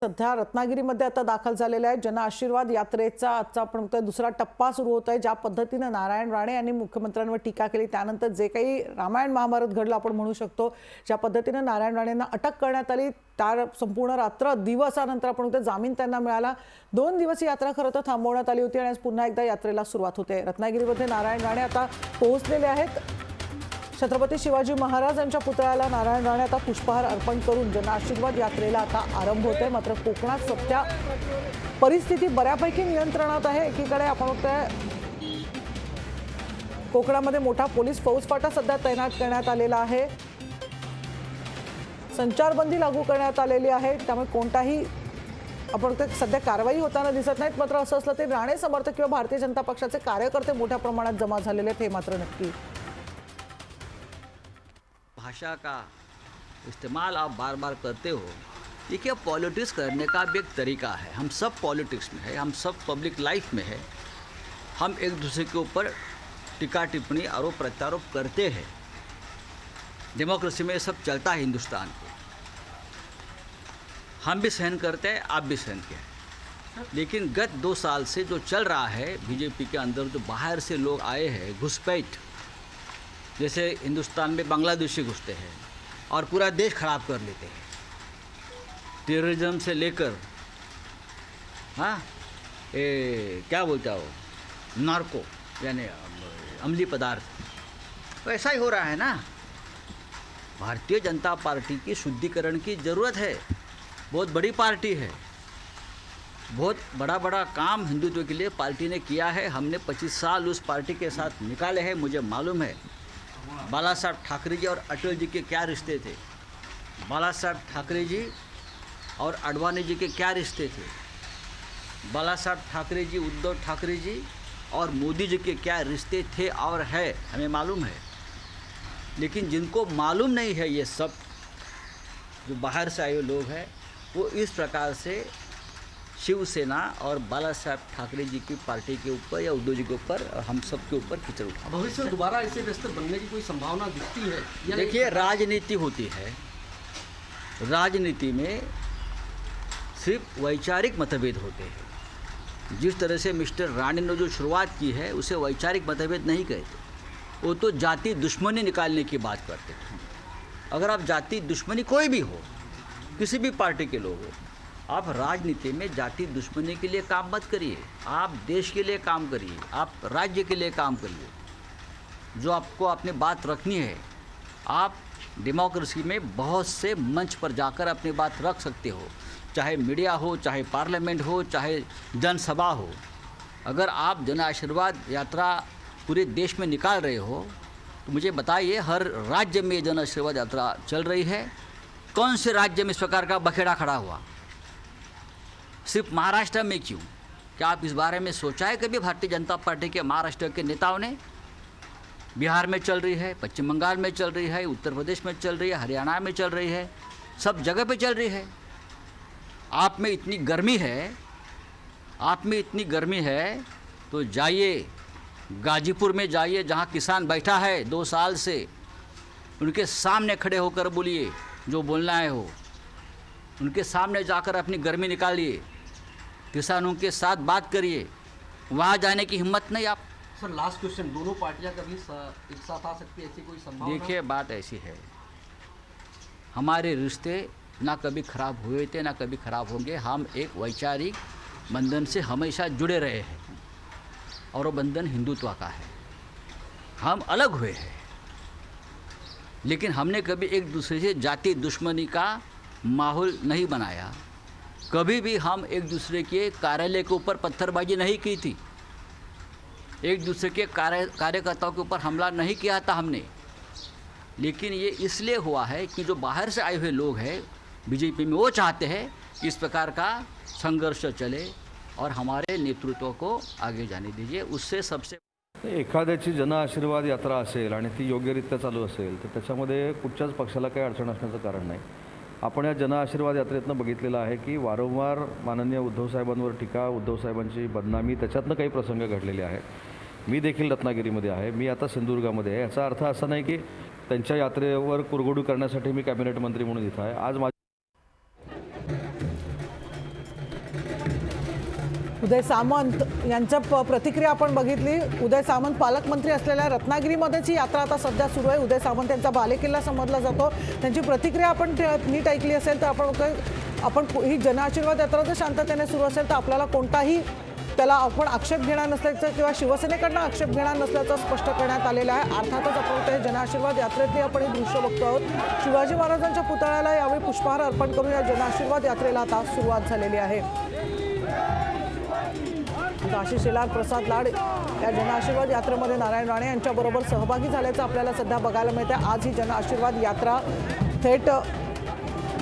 सध्या रत्नागिरीमध्ये आता दाखल झालेले आहे जनआशीर्वाद यात्रेचा आजचा आपण म्हणतोय दुसरा टप्पा सुरू होत आहे। ज्या पद्धतीने नारायण राणे यांनी मुख्यमंत्र्यांवर टीका केली त्यानंतर जे काही रामायण महाभारत घडलं आपण म्हणू शकतो, ज्या पद्धतीने नारायण राणेंना अटक करण्यात आली त्या संपूर्ण रात्र दिवसानंतर आपण म्हणतो जामीन त्यांना मिळाला। 2 दिवस यात्रा खरं तर थांबवण्यात आली होती आणि आज पुन्हा एकदा यात्रेला सुरुवात होते। रत्नागिरीमध्ये नारायण राणे आता पोहोचलेले आहेत। छत्रपती शिवाजी महाराज यांच्या पुतळ्याला नारायण राणे आता पुष्पहार अर्पण करून जनआशीर्वाद यात्रेला आता आरंभ होते। मात्र कोकणात सध्या परिस्थिती बऱ्यापैकी नियंत्रणात आहे। एकीकडे आपण बघतोय कोकणामध्ये मोठा पोलीस फौजफाटा सध्या तैनात करण्यात आलेला आहे। संचारबंदी लागू करण्यात आलेली आहे, त्यामुळे कोणताही आपण सध्या कारवाई होताना दिसत नाहीत। मात्र असं असलं तरी राणे समर्थक किंवा भारतीय जनता पक्षाचे कार्यकर्ते मोठ्या प्रमाणात जमा झालेले आहेत, हे मात्र नक्की। भाषा का इस्तेमाल आप बार बार करते हो, ये क्या पॉलिटिक्स करने का भी एक तरीका है। हम सब पॉलिटिक्स में है, हम सब पब्लिक लाइफ में है, हम एक दूसरे के ऊपर टीका टिप्पणी आरोप प्रत्यारोप करते हैं। डेमोक्रेसी में ये सब चलता है हिंदुस्तान को। हम भी सहन करते हैं, आप भी सहन किया। लेकिन गत 2 साल से जो चल रहा है बीजेपी के अंदर, जो बाहर से लोग आए हैं घुसपैठ, जैसे हिंदुस्तान में बांग्लादेशी घुसते हैं और पूरा देश खराब कर लेते हैं, टेररिज्म से लेकर क्या बोलता हो, नार्को यानी अमली पदार्थ, तो ऐसा ही हो रहा है ना। भारतीय जनता पार्टी की शुद्धिकरण की ज़रूरत है। बहुत बड़ी पार्टी है, बहुत बड़ा काम हिंदुत्व के लिए पार्टी ने किया है। हमने 25 साल उस पार्टी के साथ निकाले हैं। मुझे मालूम है बाला साहब ठाकरे जी और अटल जी के क्या रिश्ते थे, बाला साहब ठाकरे जी और अडवाणी जी के क्या रिश्ते थे, बाला साहब ठाकरे जी, उद्धव ठाकरे जी और मोदी जी के क्या रिश्ते थे और है, हमें मालूम है। लेकिन जिनको मालूम नहीं है, ये सब जो बाहर से आए हुए लोग हैं, वो इस प्रकार से शिवसेना और बाला साहब ठाकरे जी की पार्टी के ऊपर या उद्धव जी के ऊपर, हम सब के ऊपर कीचड़ उठा। भविष्य में दोबारा ऐसे व्यस्त बनने की कोई संभावना दिखती है? देखिए, राजनीति होती है, राजनीति में सिर्फ वैचारिक मतभेद होते हैं। जिस तरह से मिस्टर राणे ने जो शुरुआत की है उसे वैचारिक मतभेद नहीं कहते, वो तो जाति दुश्मनी निकालने की बात करते हैं। अगर आप जाति दुश्मनी, कोई भी हो, किसी भी पार्टी के लोग हो, आप राजनीति में जाति दुश्मनी के लिए काम मत करिए। आप देश के लिए काम करिए, आप राज्य के लिए काम करिए। जो आपको अपनी बात रखनी है, आप डेमोक्रेसी में बहुत से मंच पर जाकर अपनी बात रख सकते हो, चाहे मीडिया हो, चाहे पार्लियामेंट हो, चाहे जनसभा हो। अगर आप जन आशीर्वाद यात्रा पूरे देश में निकाल रहे हो तो मुझे बताइए, हर राज्य में जन आशीर्वाद यात्रा चल रही है, कौन से राज्य में इस प्रकार का बखेड़ा खड़ा हुआ? सिर्फ महाराष्ट्र में क्यों? क्या आप इस बारे में सोचा है कभी? भारतीय जनता पार्टी के महाराष्ट्र के नेताओं ने? बिहार में चल रही है, पश्चिम बंगाल में चल रही है, उत्तर प्रदेश में चल रही है, हरियाणा में चल रही है, सब जगह पे चल रही है। आप में इतनी गर्मी है, आप में इतनी गर्मी है तो जाइए गाजीपुर में, जाइए जहाँ किसान बैठा है 2 साल से, उनके सामने खड़े होकर बोलिए जो बोलना है हो, उनके सामने जाकर अपनी गर्मी निकालिए, किसानों के साथ बात करिए। वहाँ जाने की हिम्मत नहीं आप? सर, लास्ट क्वेश्चन, दोनों पार्टियां कभी एक साथ आ सकती है, ऐसी कोई संभावना? देखिए, बात ऐसी है, हमारे रिश्ते ना कभी खराब हुए थे ना कभी खराब होंगे। हम एक वैचारिक बंधन से हमेशा जुड़े रहे हैं और वो बंधन हिंदुत्व का है। हम अलग हुए हैं, लेकिन हमने कभी एक दूसरे से जाति दुश्मनी का माहौल नहीं बनाया। कभी भी हम एक दूसरे के कार्यालय के ऊपर पत्थरबाजी नहीं की थी, एक दूसरे के कार्यकर्ताओं के ऊपर हमला नहीं किया था हमने। लेकिन ये इसलिए हुआ है कि जो बाहर से आए हुए लोग हैं बीजेपी में, वो चाहते हैं कि इस प्रकार का संघर्ष चले और हमारे नेतृत्व को आगे जाने दीजिए। उससे सबसे एखाद्याची जन आशीर्वाद यात्रा असेल आणि ती योग्यरित्या चालू असेल तर त्याच्यामध्ये कुठच्याच पक्षाला काही अडचण असण्याचं कारण नाही। आपण या जन आशीर्वाद यात्रेतनं बघितलेलं आहे की वारंवार माननीय उद्धव साहेबांवर टीका, उद्धव साहेबांची बदनामी, त्याच्यातनं काही प्रसंग घडलेले आहेत। मी देखील रत्नागिरीमध्ये आहे, मी आता सिंधुदुर्गामध्ये आहे। याचा अर्थ असा नाही की त्यांच्या यात्रेवर कुरघोडी करण्यासाठी मी कॅबिनेट मंत्री म्हणून इथं आहे। आज उदय सामंत यांच्या प्रतिक्रिया आपण बघितली. उदय सामंत पालकमंत्री असलेल्या रत्नागिरीमध्येच ही यात्रा आता सध्या सुरू आहे. उदय सामंत यांचा बालेकिल्ला समजला जातो. त्यांची प्रतिक्रिया आपण नीट ऐकली असेल तर आपण ही जनआशीर्वाद यात्रा जर शांततेने सुरू असेल तर आपल्याला कोणताही त्याला आपण आक्षेप घेणार नसल्याचं किंवा शिवसेनेकडनं आक्षेप घेणार नसल्याचं स्पष्ट करण्यात आलेलं आहे. अर्थातच आपण ते जनआशीर्वाद यात्रेतली आपण हे दृश्य बघतो आहोत. शिवाजी महाराजांच्या पुतळ्याला यावेळी पुष्पहार अर्पण करून या जनआशीर्वाद यात्रेला आता सुरुवात झालेली आहे. आशिष शेलार, प्रसाद लाड या जनआशीर्वाद यात्रेमध्ये नारायण राणे यांच्याबरोबर सहभागी झाल्याचं आपल्याला सध्या बघायला मिळते. आज ही जनआशीर्वाद यात्रा थेट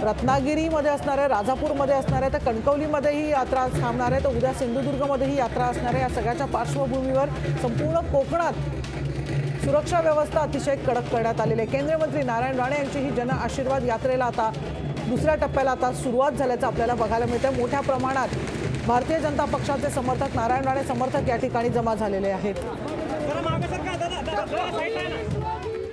रत्नागिरीमध्ये असणार आहे, राजापूरमध्ये असणार आहे, तर कणकवलीमध्ये ही यात्रा थांबणार आहे, तर उद्या सिंधुदुर्गमध्ये ही यात्रा असणार आहे. या सगळ्याच्या पार्श्वभूमीवर संपूर्ण कोकणात सुरक्षा व्यवस्था अतिशय कडक करण्यात आलेली आहे. केंद्रीय मंत्री नारायण राणे यांची ही जनआशीर्वाद यात्रेला आता दुसऱ्या टप्प्याला आता सुरुवात झाल्याचं आपल्याला बघायला मिळतं. मोठ्या प्रमाणात भारतीय जनता पक्षाचे समर्थक, नारायण राणे समर्थक या ठिकाणी जमा झालेले आहेत.